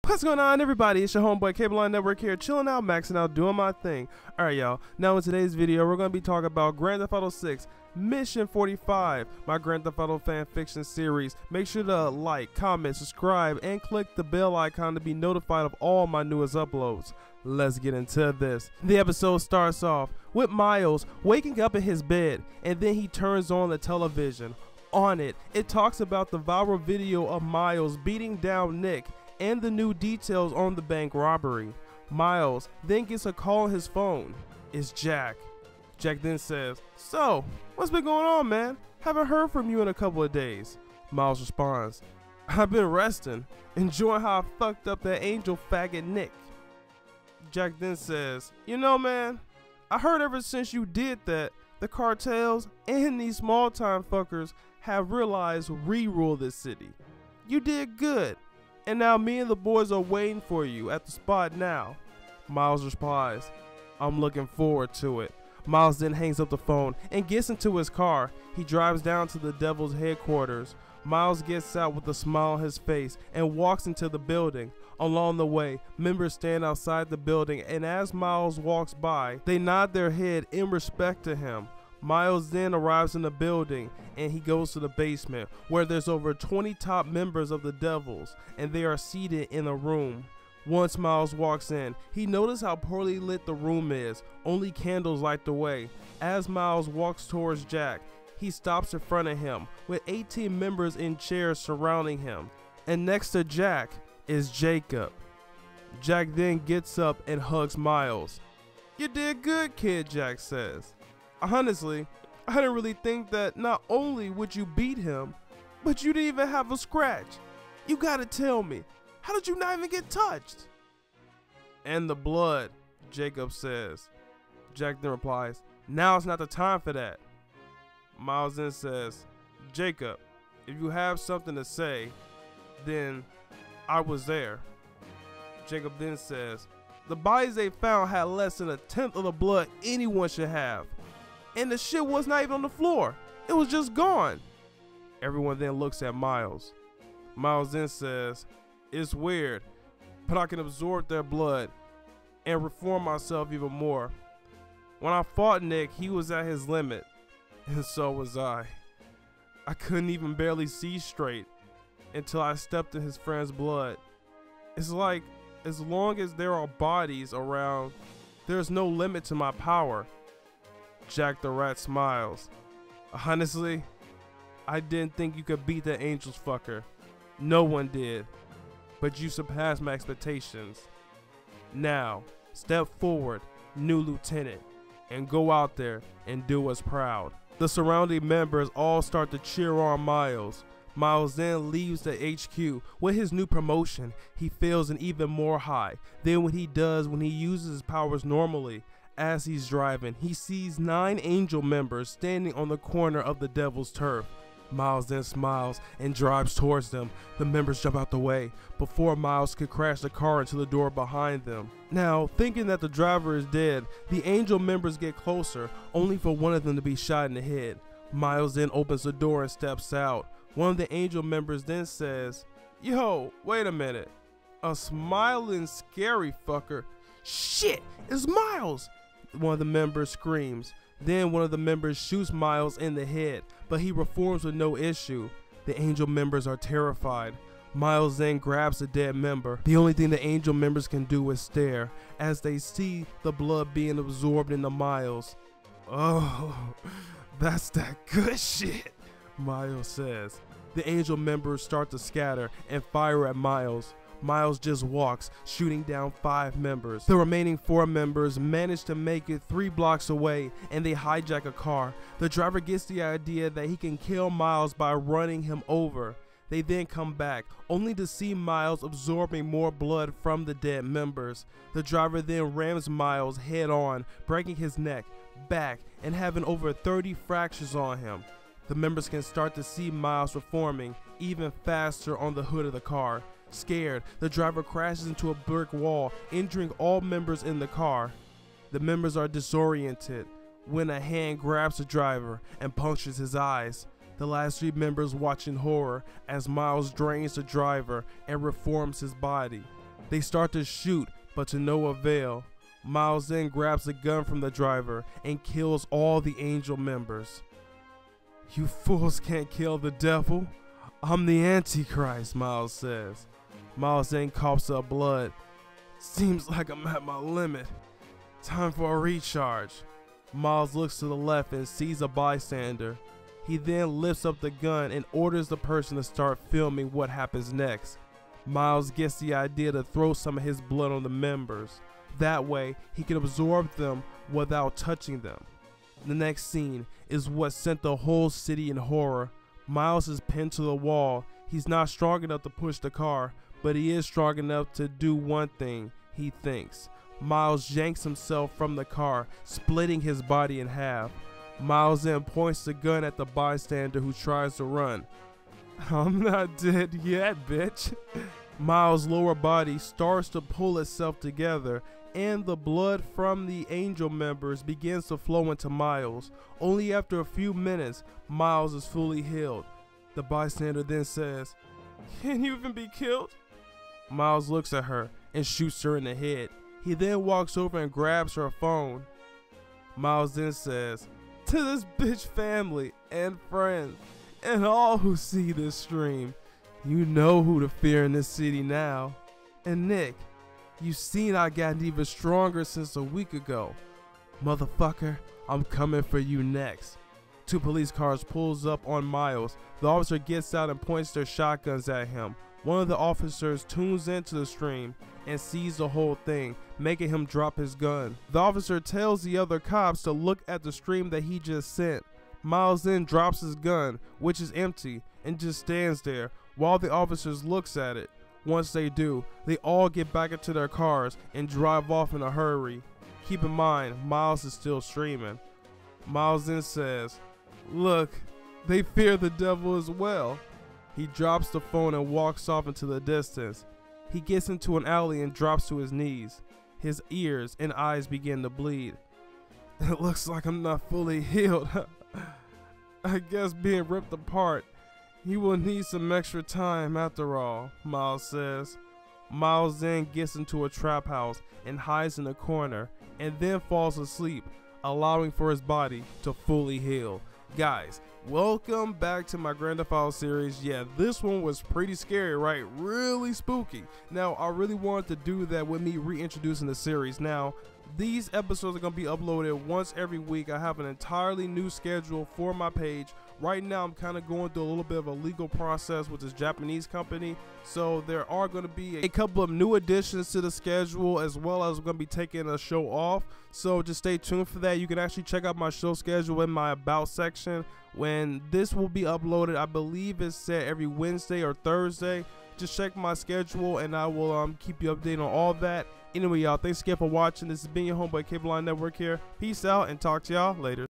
What's going on, everybody? It's your homeboy Bloodline Network here, chilling out, maxing out, doing my thing. Alright, y'all. Now in today's video, we're going to be talking about Grand Theft Auto 6 Mission 45, my Grand Theft Auto fan fiction series. Make sure to like, comment, subscribe, and click the bell icon to be notified of all my newest uploads. Let's get into this. The episode starts off with Miles waking up in his bed, and then he turns on the television. On it, it talks about the viral video of Miles beating down Nick and the new details on the bank robbery. Miles then gets a call on his phone. It's Jack. Jack then says, "So, what's been going on, man? Haven't heard from you in a couple of days." Miles responds, "I've been resting, enjoying how I fucked up that angel faggot Nick." Jack then says, "You know, man, I heard ever since you did that, the cartels and these small time fuckers have realized we rule this city. You did good. And now me and the boys are waiting for you at the spot now." Miles replies, "I'm looking forward to it." Miles then hangs up the phone and gets into his car. He drives down to the Devil's headquarters. Miles gets out with a smile on his face and walks into the building. Along the way, members stand outside the building, and as Miles walks by, they nod their head in respect to him. Miles then arrives in the building and he goes to the basement where there's over 20 top members of the Devils and they are seated in a room. Once Miles walks in, he notices how poorly lit the room is, only candles light the way. As Miles walks towards Jack, he stops in front of him with 18 members in chairs surrounding him, and next to Jack is Jacob. Jack then gets up and hugs Miles. "You did good, kid," Jack says. "Honestly, I didn't really think that not only would you beat him, but you didn't even have a scratch. You gotta tell me, how did you not even get touched?" "And the blood," Jacob says. Jack then replies, "Now it's not the time for that." Miles then says, "Jacob, if you have something to say, then I was there." Jacob then says, "The bodies they found had less than a tenth of the blood anyone should have. And the shit was not even on the floor. It was just gone." Everyone then looks at Miles. Miles then says, "It's weird, but I can absorb their blood and reform myself even more. When I fought Nick, he was at his limit, and so was I. I couldn't even barely see straight until I stepped in his friend's blood. It's like, as long as there are bodies around, there's no limit to my power." Jack the Rat smiles. "Honestly, I didn't think you could beat that Angel's fucker. No one did. But you surpassed my expectations. Now, step forward, new lieutenant, and go out there and do us proud." The surrounding members all start to cheer on Miles. Miles then leaves the HQ. With his new promotion, he feels an even more high than what he does when he uses his powers normally. As he's driving, he sees 9 Angel members standing on the corner of the Devil's turf. Miles then smiles and drives towards them. The members jump out the way before Miles could crash the car into the door behind them. Now, thinking that the driver is dead, the Angel members get closer, only for one of them to be shot in the head. Miles then opens the door and steps out. One of the Angel members then says, "Yo, wait a minute. A smiling scary fucker. Shit, it's Miles!" One of the members screams. Then one of the members shoots Miles in the head, but he reforms with no issue. The Angel members are terrified. Miles then grabs the dead member. The only thing the Angel members can do is stare as they see the blood being absorbed into Miles. "Oh, that's that good shit," Miles says. The Angel members start to scatter and fire at Miles. Miles just walks, shooting down 5 members. The remaining 4 members manage to make it 3 blocks away, and they hijack a car. The driver gets the idea that he can kill Miles by running him over. They then come back, only to see Miles absorbing more blood from the dead members. The driver then rams Miles head on, breaking his neck, back, and having over 30 fractures on him. The members can start to see Miles reforming even faster on the hood of the car. Scared, the driver crashes into a brick wall, injuring all members in the car. The members are disoriented when a hand grabs the driver and punctures his eyes. The last 3 members watch in horror as Miles drains the driver and reforms his body. They start to shoot, but to no avail. Miles then grabs a gun from the driver and kills all the Angel members. "You fools can't kill the devil. I'm the Antichrist," Miles says. Miles then coughs up blood. "Seems like I'm at my limit. Time for a recharge." Miles looks to the left and sees a bystander. He then lifts up the gun and orders the person to start filming what happens next. Miles gets the idea to throw some of his blood on the members. That way, he can absorb them without touching them. The next scene is what sent the whole city in horror. Miles is pinned to the wall. He's not strong enough to push the car, but he is strong enough to do one thing, he thinks. Miles yanks himself from the car, splitting his body in half. Miles then points the gun at the bystander who tries to run. "I'm not dead yet, bitch." Miles' lower body starts to pull itself together, and the blood from the Angel members begins to flow into Miles. Only after a few minutes, Miles is fully healed. The bystander then says, "Can you even be killed?" Miles looks at her and shoots her in the head. He then walks over and grabs her phone. Miles then says, "To this bitch family and friends and all who see this stream, you know who to fear in this city now. And Nick, you seen I got even stronger since a week ago. Motherfucker, I'm coming for you next." Two police cars pulls up on Miles. The officer gets out and points their shotguns at him. One of the officers tunes into the stream and sees the whole thing, making him drop his gun. The officer tells the other cops to look at the stream that he just sent. Miles then drops his gun, which is empty, and just stands there while the officers looks at it. Once they do, they all get back into their cars and drive off in a hurry. Keep in mind, Miles is still streaming. Miles then says, "Look, they fear the devil as well." He drops the phone and walks off into the distance. He gets into an alley and drops to his knees. His ears and eyes begin to bleed. "It looks like I'm not fully healed. I guess being ripped apart. He will need some extra time after all," Miles says. Miles then gets into a trap house and hides in a corner and then falls asleep, allowing for his body to fully heal. Guys, welcome back to my Grand Theft Auto series. Yeah, this one was pretty scary, right? Really spooky. Now, I really wanted to do that with me reintroducing the series. Now, these episodes are going to be uploaded once every week. I have an entirely new schedule for my page. Right now, I'm kind of going through a little bit of a legal process with this Japanese company. So there are going to be a couple of new additions to the schedule, as well as I'm going to be taking a show off. So just stay tuned for that. You can actually check out my show schedule in my About section. When this will be uploaded, I believe it's set every Wednesday or Thursday. Just check my schedule and I will keep you updated on all that. Anyway, y'all, thanks again for watching. This has been your homeboy Bloodline Network here. Peace out and talk to y'all later.